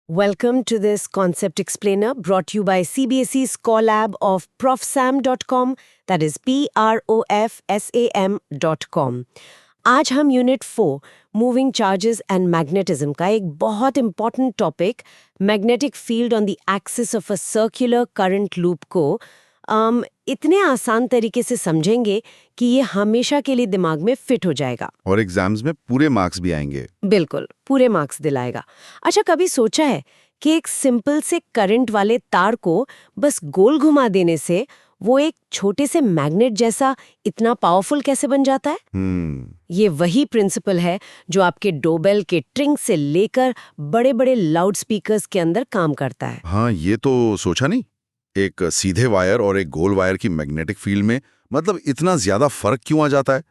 Welcome to this concept explainer brought to you by CBSE Scholar of profsam.com, that is profsam.com. आज हम unit 4 moving charges and magnetism का एक बहुत important topic magnetic field on the axis of a circular current loop को इतने आसान तरीके से समझेंगे कि ये हमेशा के लिए दिमाग में फिट हो जाएगा और एग्जाम्स में पूरे मार्क्स भी आएंगे। बिल्कुल, पूरे मार्क्स दिलाएगा। अच्छा, कभी सोचा है कि एक सिंपल से करंट वाले तार को बस गोल घुमा देने से वो एक छोटे से मैग्नेट जैसा इतना पावरफुल कैसे बन जाता है? ये वही प्रिंसिपल है जो आपके डोरबेल के ट्रिंग से लेकर बड़े-बड़े लाउड स्पीकर्स के अंदर काम करता है। हाँ, ये तो सोचा नहीं। एक सीधे वायर और एक गोल वायर की मैग्नेटिक फील्ड में मतलब इतना ज्यादा फर्क क्यों आ जाता है?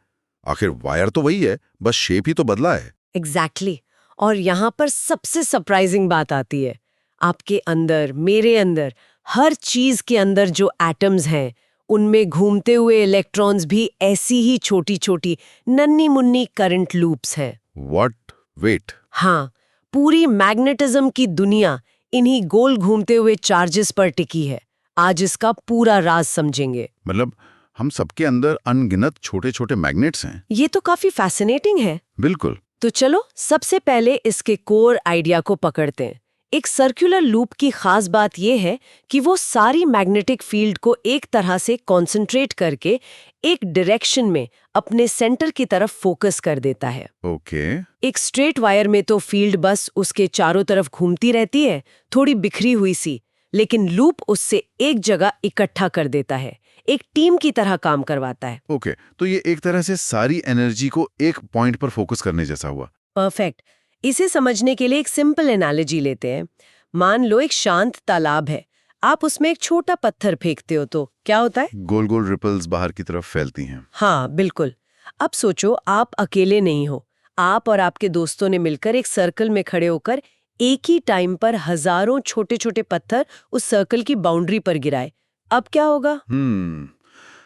आखिर वायर तो वही है, बस शेप ही तो बदला है। एग्जैक्टली। और यहाँ पर सबसे सरप्राइजिंग बात आती है। आपके अंदर, मेरे अंदर, हर चीज के अंदर जो एटम्स हैं, उनमें घूमते हुए इलेक्ट्रॉन्स भी ऐसी ही छोटी छोटी नन्ही मुन्नी करंट लूप्स हैं। व्हाट? वेट। हाँ, पूरी मैग्नेटिज्म की दुनिया इन्हीं गोल घूमते हुए चार्जेस पर टिकी है। आज इसका पूरा राज समझेंगे। मतलब हम सबके अंदर अनगिनत छोटे छोटे मैग्नेट्स हैं। ये तो काफी फैसिनेटिंग है। बिल्कुल। तो चलो सबसे पहले इसके कोर आइडिया को पकड़ते हैं। एक सर्कुलर लूप की खास बात यह है कि वो सारी मैग्नेटिक फील्ड को एक तरह से कॉन्सेंट्रेट करके एक डायरेक्शन में अपने सेंटर की तरफ फोकस कर देता है। ओके। एक स्ट्रेट वायर में तो फील्ड बस उसके चारों तरफ घूमती रहती है, थोड़ी बिखरी हुई सी, लेकिन लूप उससे एक जगह इकट्ठा कर देता है, एक टीम की तरह काम करवाता है। ओके, तो ये एक तरह से सारी एनर्जी को एक पॉइंट पर फोकस करने जैसा हुआ। परफेक्ट। इसे समझने के लिए एक सिंपल एनालॉजी लेते हैं। मान लो एक शांत तालाब है, आप उसमें एक छोटा पत्थर फेंकते हो तो क्या होता है? गोल गोल रिपल्स बाहर की तरफ फैलती हैं। हाँ, बिल्कुल। अब सोचो, आप अकेले नहीं हो, आप और आपके दोस्तों ने मिलकर एक सर्कल में खड़े होकर एक ही टाइम पर हजारों छोटे छोटे पत्थर उस सर्कल की बाउंड्री पर गिराए। अब क्या होगा?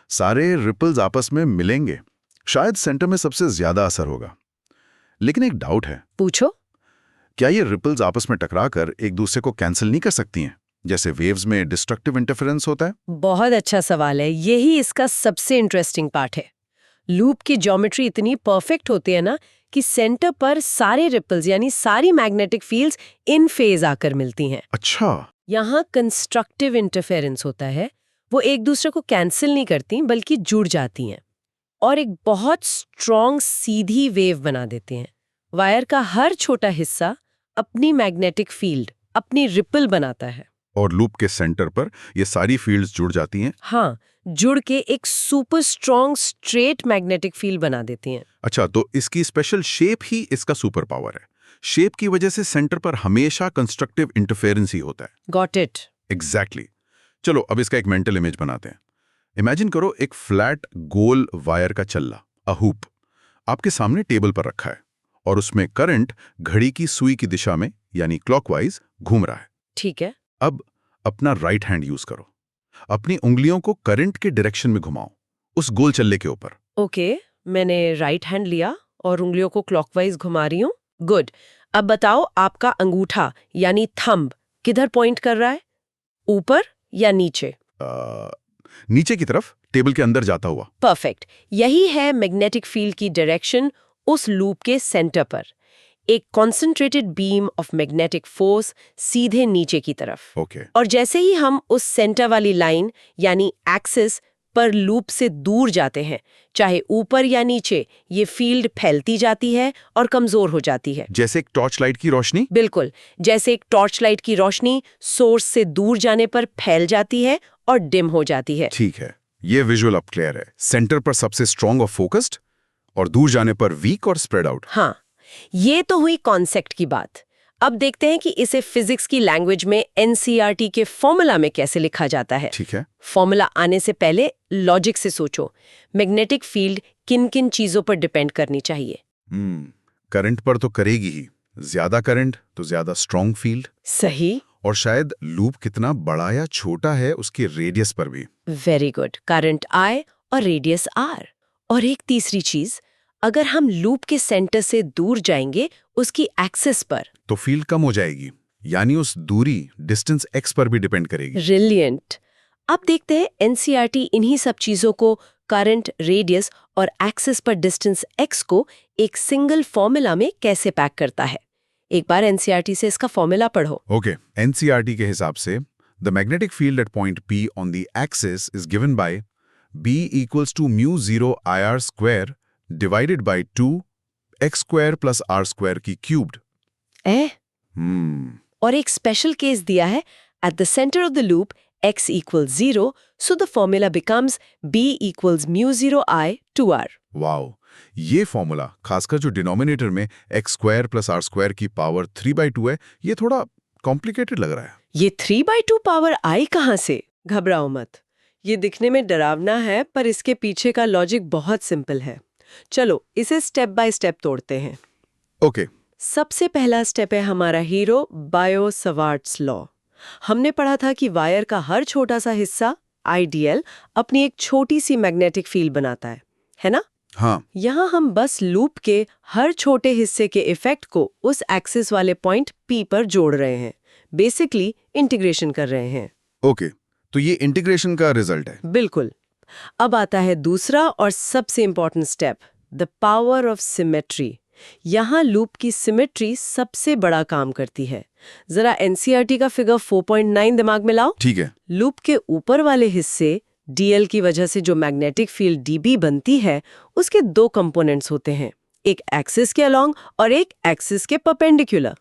सारे रिपल्स आपस में मिलेंगे, शायद सेंटर में सबसे ज्यादा असर होगा। लेकिन एक डाउट है। पूछो। क्या ये रिपल्स आपस में टकराकर एक दूसरे को कैंसिल नहीं कर सकती हैं, जैसे वेव्स में डिस्ट्रक्टिव इंटरफेरेंस होता है? बहुत अच्छा सवाल है। यही इसका सबसे इंटरेस्टिंग पार्ट है। लूप की ज्योमेट्री इतनी परफेक्ट होती है ना कि सेंटर पर सारे रिपल्स यानी सारी मैग्नेटिक फील्ड्स इन फेज आकर मिलती हैं। अच्छा। यहाँ कंस्ट्रक्टिव इंटरफेरेंस होता है, वो एक दूसरे को कैंसिल नहीं करती बल्कि जुड़ जाती हैं और एक बहुत स्ट्रॉन्ग सीधी वेव बना देते हैं। वायर का हर छोटा हिस्सा अपनी मैग्नेटिक फील्ड, अपनी रिपल बनाता है और लूप के सेंटर पर ये सारी फील्ड्स जुड़ जाती हैं। हाँ, जुड़ के एक super strong straight magnetic field बना देती हैं। अच्छा, तो इसकी स्पेशल शेप ही इसका सुपर पावर है। शेप की वजह से सेंटर पर हमेशा कंस्ट्रक्टिव इंटरफेरेंस ही होता है। Got it. एग्जैक्टली। चलो अब इसका एक मेंटल इमेज बनाते हैं। इमेजिन करो एक फ्लैट गोल वायर का चल्ला, अ हूप, आपके सामने टेबल पर रखा है और उसमें करंट घड़ी की सुई की दिशा में यानी क्लॉकवाइज घूम रहा है। ठीक है। अब अपना राइट हैंड यूज करो, अपनी उंगलियों को करंट के डायरेक्शन में घुमाओ उस गोल चल्ले के ऊपर। ओके, मैंने राइट हैंड लिया और उंगलियों को क्लॉकवाइज घुमा रही हूँ। गुड। अब बताओ, आपका अंगूठा यानी थंब किधर पॉइंट कर रहा है, ऊपर या नीचे? नीचे की तरफ, टेबल के अंदर जाता हुआ। परफेक्ट। यही है मैग्नेटिक फील्ड की डायरेक्शन उस लूप के सेंटर पर। एक concentrated beam of magnetic force सीधे नीचे की तरफ। ओके। और जैसे ही हम उस सेंटर वाली लाइन यानी एक्सिस पर लूप से दूर जाते हैं, चाहे ऊपर या नीचे, ये फील्ड फैलती जाती है और कमजोर हो जाती है। जैसे एक टॉर्च लाइट की रोशनी? बिल्कुल, जैसे एक टॉर्च लाइट की रोशनी सोर्स से दूर जाने पर फैल जाती है और डिम हो जाती है। ठीक है, ये विजुअल अब क्लियर है। सेंटर पर सबसे स्ट्रॉन्ग और फोकस्ड और दूर जाने पर वीक और स्प्रेड आउट। हाँ, ये तो हुई कॉन्सेप्ट की बात। अब देखते हैं कि इसे फिजिक्स की लैंग्वेज में एनसीईआरटी के फॉर्मूला में कैसे लिखा जाता है। ठीक है। फॉर्मूला आने से पहले लॉजिक से सोचो, मैग्नेटिक फील्ड किन किन चीजों पर डिपेंड करनी चाहिए? करंट पर तो करेगी ही, ज्यादा करंट तो ज्यादा स्ट्रॉन्ग फील्ड। सही। और शायद लूप कितना बड़ा या छोटा है उसके रेडियस पर भी। वेरी गुड, करंट आई और रेडियस आर। और एक तीसरी चीज, अगर हम लूप के सेंटर से दूर जाएंगे उसकी एक्सिस पर, तो फील्ड कम हो जाएगी यानी उस दूरी डिस्टेंस x पर भी डिपेंड करेगी। ब्रिलियंट। अब देखते हैं एनसीईआरटी इन्हीं सब चीजों को, करंट, रेडियस और एक्सिस पर डिस्टेंस x को एक सिंगल फॉर्मूला में कैसे पैक करता है। एक बार एनसीईआरटी से इसका फॉर्मूला पढ़ो। ओके, एनसीईआरटी के हिसाब से the magnetic field at point P on the axis is given by B equals to mu 0 IR square divided by 2 x square plus r square की क्यूब्ड। और एक स्पेशल केस दिया है, at the centre of the loop x equals 0, so the formula becomes b equals mu 0 I 2r. Wow, ये formula खासकर जो denominator में x square plus r square की पावर 3/2 है, ये थोड़ा कॉम्प्लिकेटेड लग रहा है। ये 3/2 पावर आई कहाँ से? घबराओ मत, ये दिखने में डरावना है पर इसके पीछे का लॉजिक बहुत सिंपल है। चलो इसे स्टेप बाय स्टेप तोड़ते हैं। ओके, सबसे पहला स्टेप है हमारा हीरो बायो-सवार्ट्स लॉ। हमने पढ़ा था कि वायर का हर छोटा सा हिस्सा आइडियल अपनी एक छोटी सी मैग्नेटिक फील्ड बनाता है ना? हाँ, यहाँ हम बस लूप के हर छोटे हिस्से के इफेक्ट को उस एक्सिस वाले पॉइंट P पर जोड़ रहे हैं, बेसिकली इंटीग्रेशन कर रहे हैं। ओके, तो ये इंटीग्रेशन का रिजल्ट है। बिल्कुल। अब आता है दूसरा और सबसे important step, the power of symmetry. यहाँ लूप की सिमेट्री सबसे बड़ा काम करती है। जरा एनसीईआरटी का फिगर 4.9 दिमाग में लाओ। ठीक है। लूप के ऊपर वाले हिस्से डीएल की वजह से जो मैग्नेटिक फील्ड डीबी बनती है, उसके दो कंपोनेंट्स होते हैं, एक एक्सिस के अलोंग और एक एक्सिस के परपेंडिकुलर।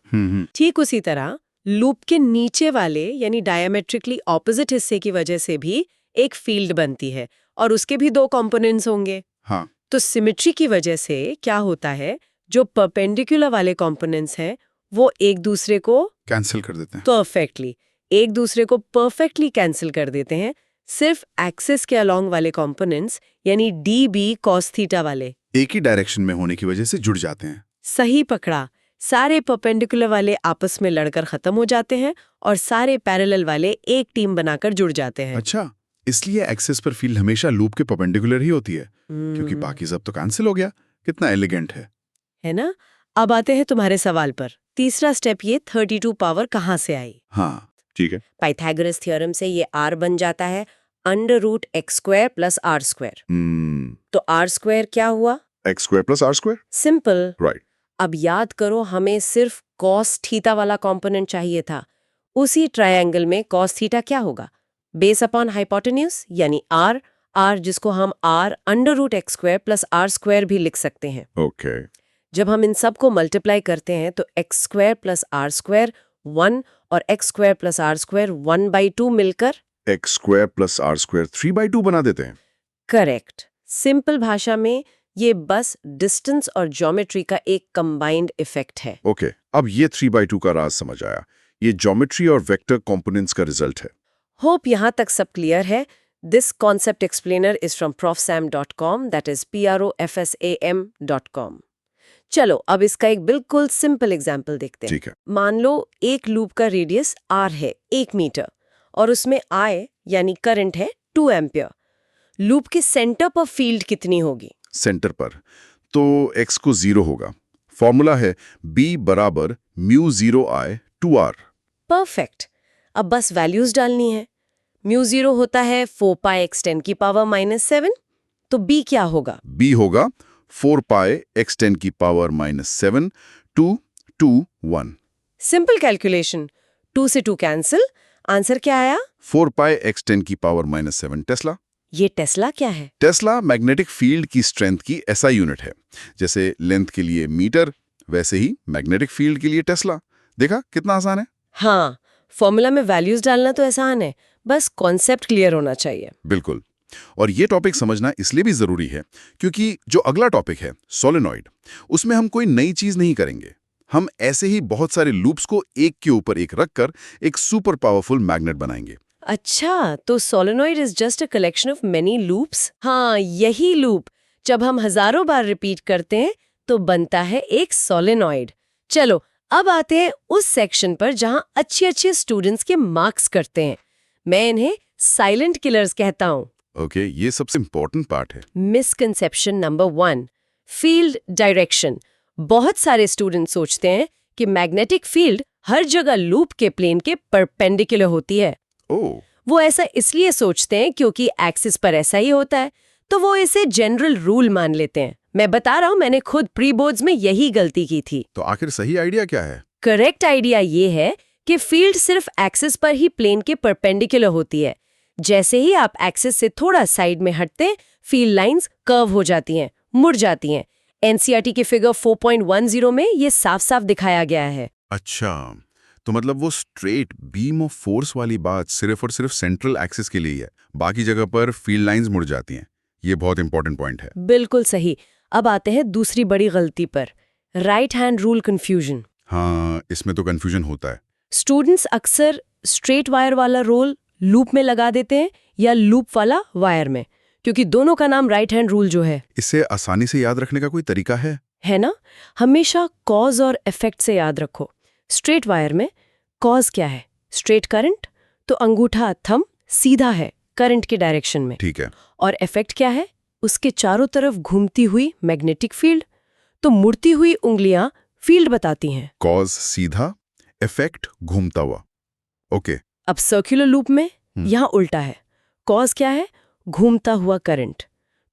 ठीक उसी तरह लूप के नीचे वाले यानी डायमेट्रिकली ऑपोजिट हिस्से की वजह से भी एक फील्ड बनती है और उसके भी दो कंपोनेंट्स होंगे। हाँ, तो सिमेट्री की वजह से क्या होता है, जो परपेंडिकुलर वाले कंपोनेंट्स हैं वो एक दूसरे को कैंसिल कर देते हैं। परफेक्टली एक दूसरे को परफेक्टली कैंसिल कर देते हैं। सिर्फ एक्सिस के अलोंग वाले कंपोनेंट्स यानी डी बी कॉस थीटा वाले एक ही डायरेक्शन में होने की वजह से जुड़ जाते हैं। सही पकड़ा। सारे परपेंडिकुलर वाले आपस में लड़कर खत्म हो जाते हैं और सारे पैरेलल वाले एक टीम बनाकर जुड़ जाते हैं। अच्छा, इसलिए एक्सिस पर फील्ड हमेशा लूप के परपेंडिकुलर ही होती है, क्योंकि बाकी सब तो कैंसिल हो गया। कितना एलिगेंट है ना? अब आते हैं तुम्हारे सवाल पर। तीसरा स्टेप, ये 32 पावर कहाँ से आई? हाँ, ठीक है। पाइथागोरस थ्योरम से ये r बन जाता है √x square plus r square. तो r स्क्वायर क्या हुआ? x square plus r square. Simple. Right. अब याद करो, हमें सिर्फ cos थीटा वाला कंपोनेंट चाहिए था। उसी ट्रायंगल में cos थीटा क्या होगा? बेस अपॉन हाइपोटेन्यूज यानी r जिसको हम r √x square plus r square भी लिख सकते हैं। ओके। जब हम इन सब को मल्टीप्लाई करते हैं तो x square plus r square 1 और x square plus r square 1/2 मिलकर x square plus r square 3/2 बना देते हैं। करेक्ट। सिंपल भाषा में ये बस डिस्टेंस और ज्योमेट्री का एक कंबाइंड इफेक्ट है। ओके, अब ये 3/2 का राज समझ आया। ये ज्योमेट्री और वेक्टर कंपोनेंट्स का रिजल्ट है। होप यहाँ तक सब क्लियर है। This concept explainer is from profsam.com, that is profsam.com। चलो अब इसका एक बिल्कुल सिंपल एग्जाम्पल देखते हैं। ठीक है। मान लो एक लूप का रेडियस r है 1 मीटर और उसमें I यानी करंट है 2 एम्पियर। लूप के सेंटर पर फील्ड कितनी होगी? सेंटर पर तो x को 0 होगा। फॉर्मूला है B बराबर म्यू 0 I 2r। परफेक्ट। अब बस वैल्यूज डालनी है। म्यू 0 होता है 4 पाई x 10 की पावर -7, तो B क्या होगा? B होगा 4 पाई x 10 की पावर -7 2 2 1। सिंपल कैलकुलेशन, 2 से 2 कैंसिल। आंसर क्या आया? 4 पाई x 10 की पावर -7 टेस्ला। ये टेस्ला क्या है? टेस्ला मैग्नेटिक फील्ड की स्ट्रेंथ की SI यूनिट है। जैसे लेंथ के लिए मीटर, वैसे ही मैग्नेटिक फील्ड के लिए टेस्ला। देखा कितना आसान है? हाँ, फॉर्मूला में वैल्यूज डालना तो आसान है, बस कॉन्सेप्ट क्लियर होना चाहिए। बिल्कुल। और ये टॉपिक समझना इसलिए भी जरूरी है क्योंकि जो अगला टॉपिक है सोलेनॉइड, उसमें हम कोई नई चीज नहीं करेंगे। हम ऐसे ही बहुत सारे लूप्स को एक के ऊपर एक रखकर एक सुपर पावरफुल मैग्नेट बनाएंगे। अच्छा, तो solenoid is just a collection of many loops. हाँ, यही लूप जब हम हजारों बार रिपीट करते हैं तो बनता है एक सोलेनॉइड। चलो अब आते हैं उस सेक्शन पर जहां अच्छे स्टूडेंट्स के मार्क्स करते हैं। मैं इन्हें साइलेंट किलर्स कहता हूं। ओके, ये सबसे इंपॉर्टेंट पार्ट है। Misconception number 1, field direction. बहुत सारे स्टूडेंट सोचते हैं कि मैग्नेटिक फील्ड हर जगह लूप के प्लेन के परपेंडिकुलर होती है। ओह, वो ऐसा इसलिए सोचते हैं क्योंकि एक्सिस पर ऐसा ही होता है, तो वो इसे जनरल रूल मान लेते हैं। मैं बता रहा हूँ, मैंने खुद प्री बोर्ड्स में यही गलती की थी। तो आखिर सही आइडिया क्या है? करेक्ट आइडिया ये है कि फील्ड सिर्फ एक्सिस पर ही प्लेन के परपेंडिकुलर होती है। जैसे ही आप एक्सिस से थोड़ा साइड में हटते हैं, फील्ड लाइंस कर्व हो जाती हैं, मुड़ जाती हैं। एनसीईआरटी के फिगर 4.10 में ये साफ-साफ दिखाया गया है। अच्छा, तो मतलब वो स्ट्रेट बीम ऑफ फोर्स वाली बात सिर्फ और सिर्फ सेंट्रल एक्सिस के लिए ही है, बाकी जगह पर फील्ड लाइंस मुड़ जाती हैं। ये बहुत इंपॉर्टेंट पॉइंट है। बिल्कुल सही। अब आते हैं दूसरी बड़ी गलती पर, राइट हैंड रूल कंफ्यूजन। हाँ, इसमें तो कंफ्यूजन होता है। स्टूडेंट्स अक्सर स्ट्रेट वायर वाला रोल लूप में लगा देते हैं या लूप वाला वायर में, क्योंकि दोनों का नाम राइट हैंड रूल जो है इसे आसानी से याद रखने का कोई तरीका है ना? हमेशा कॉज और इफेक्ट से याद रखो। स्ट्रेट वायर में कॉज क्या है? स्ट्रेट करंट, तो अंगूठा थंब सीधा है करंट के डायरेक्शन में। ठीक है। और इफेक्ट क्या है? उसके चारों तरफ घूमती हुई मैग्नेटिक फील्ड, तो मुड़ती हुई उंगलियां फील्ड बताती हैं। कॉज सीधा, इफेक्ट घूमता हुआ। ओके। अब सर्कुलर लूप में यहाँ उल्टा है। कॉज क्या है? घूमता हुआ करंट,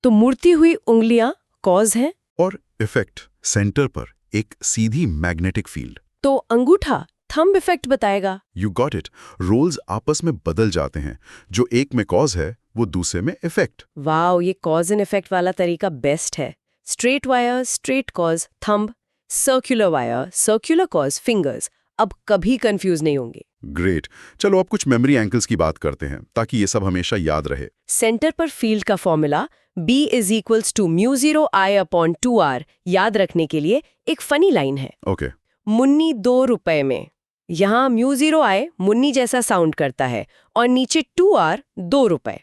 तो मुड़ती हुई उंगलियां कॉज हैं और इफेक्ट सेंटर पर एक सीधी मैग्नेटिक फील्ड। तो अंगूठा थंब इफेक्ट बताएगा। You got it. रोल्स आपस में बदल जाते हैं, जो एक में कॉज है वो दूसरे में इफेक्ट। वाओ, ये कॉज एंड इफेक्ट वाला तरीका बेस्ट है। Straight wire straight cause thumb, circular wire circular cause fingers. अब कभी कंफ्यूज नहीं होंगे। ग्रेट। चलो अब कुछ मेमोरी एंगल्स की बात करते हैं ताकि ये सब हमेशा याद रहे। सेंटर पर फील्ड का फॉर्मूला B = μ0I/2R याद रखने के लिए एक फनी लाइन है। ओके। मुन्नी 2 रुपए में। यहाँ μ0I मुन्नी जैसा साउंड करता है और नीचे 2R 2 रुपए।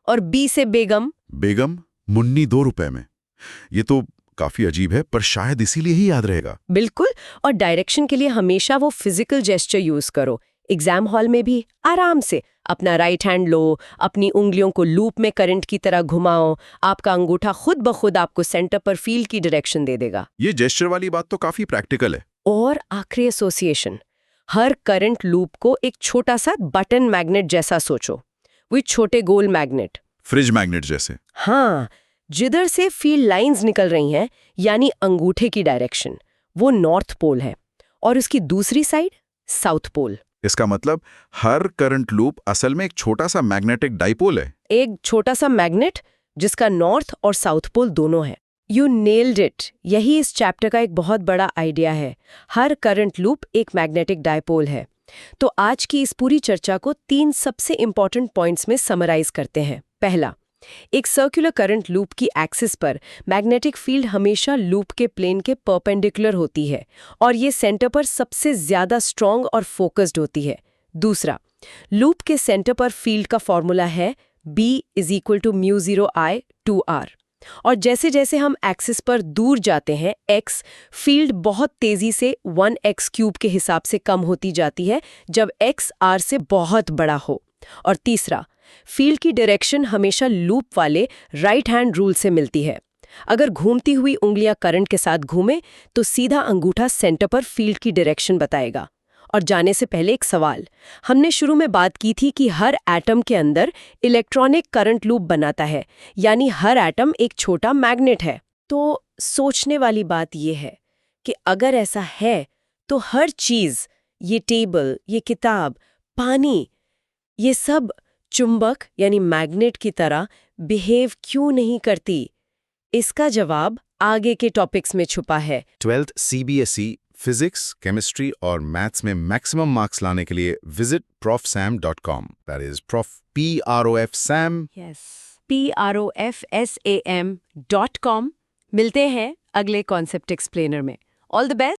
और B से बेगम। बेगम मुन्नी 2 रुपए में। ये तो काफी अजीब है, पर शायद इसीलिए ही याद रहेगा। बिल्कुल। और डायरेक्शन के लिए हमेशा वो फिजिकल जेस्चर यूज करो। एग्जाम हॉल में भी आराम से अपना राइट हैंड लो, अपनी उंगलियों को लूप में करंट की तरह घुमाओ, आपका अंगूठा खुद ब खुद आपको सेंटर पर फील्ड की डायरेक्शन दे देगा। ये जेस्चर वाली बात तो काफी प्रैक्टिकल है। और आखिरी एसोसिएशन, हर करंट लूप को एक छोटा सा बटन मैग्नेट जैसा सोचो। वो छोटे गोल मैग्नेट, फ्रिज मैग्नेट जैसे। हाँ, जिधर से फील्ड लाइंस निकल रही हैं, यानी अंगूठे की डायरेक्शन, वो नॉर्थ पोल है और उसकी दूसरी साइड साउथ पोल। इसका मतलब हर करंट लूप असल में एक छोटा सा मैग्नेटिक डाइपोल है। एक छोटा सा मैग्नेट जिसका नॉर्थ और साउथ पोल दोनों है। You nailed it. यही इस चैप्टर का एक बहुत बड़ा आइडिया है। हर करंट लूप एक मैग्नेटिक डाइपोल है। तो आज की इस पूरी चर्चा को 3 सबसे इंपॉर्टेंट पॉइंट्स में समराइज करते हैं। पहला, एक सर्कुलर करंट लूप की एक्सिस पर मैग्नेटिक फील्ड हमेशा लूप के प्लेन के परपेंडिकुलर होती है और ये सेंटर पर सबसे ज्यादा स्ट्रॉन्ग और फोकस्ड होती है। दूसरा, लूप के सेंटर पर फील्ड का फॉर्मूला है B = μ0I/2R और जैसे जैसे हम एक्सिस पर दूर जाते हैं x, फील्ड बहुत तेजी से 1x³ के हिसाब से कम होती जाती है जब x r से बहुत बड़ा हो। और तीसरा, फील्ड की डायरेक्शन हमेशा लूप वाले राइट हैंड रूल से मिलती है। अगर घूमती हुई उंगलियां करंट के साथ घूमे तो सीधा अंगूठा सेंटर पर फील्ड की डायरेक्शन बताएगा। और जाने से पहले एक सवाल, हमने शुरू में बात की थी कि हर एटम के अंदर इलेक्ट्रॉनिक करंट लूप बनाता है, यानी हर एटम एक छोटा मैग्नेट है। तो सोचने वाली बात यह है कि अगर ऐसा है तो हर चीज, ये टेबल, ये किताब, पानी, ये सब चुंबक यानी मैग्नेट की तरह बिहेव क्यों नहीं करती? इसका जवाब आगे के टॉपिक्स में छुपा है। 12th CBSE फिजिक्स, केमिस्ट्री और मैथ्स में मैक्सिमम मार्क्स लाने के लिए visit profsam.com। That is PROFSAM। Yes, PROFSAM.com। मिलते हैं अगले कॉन्सेप्ट एक्सप्लेनर में। All the best.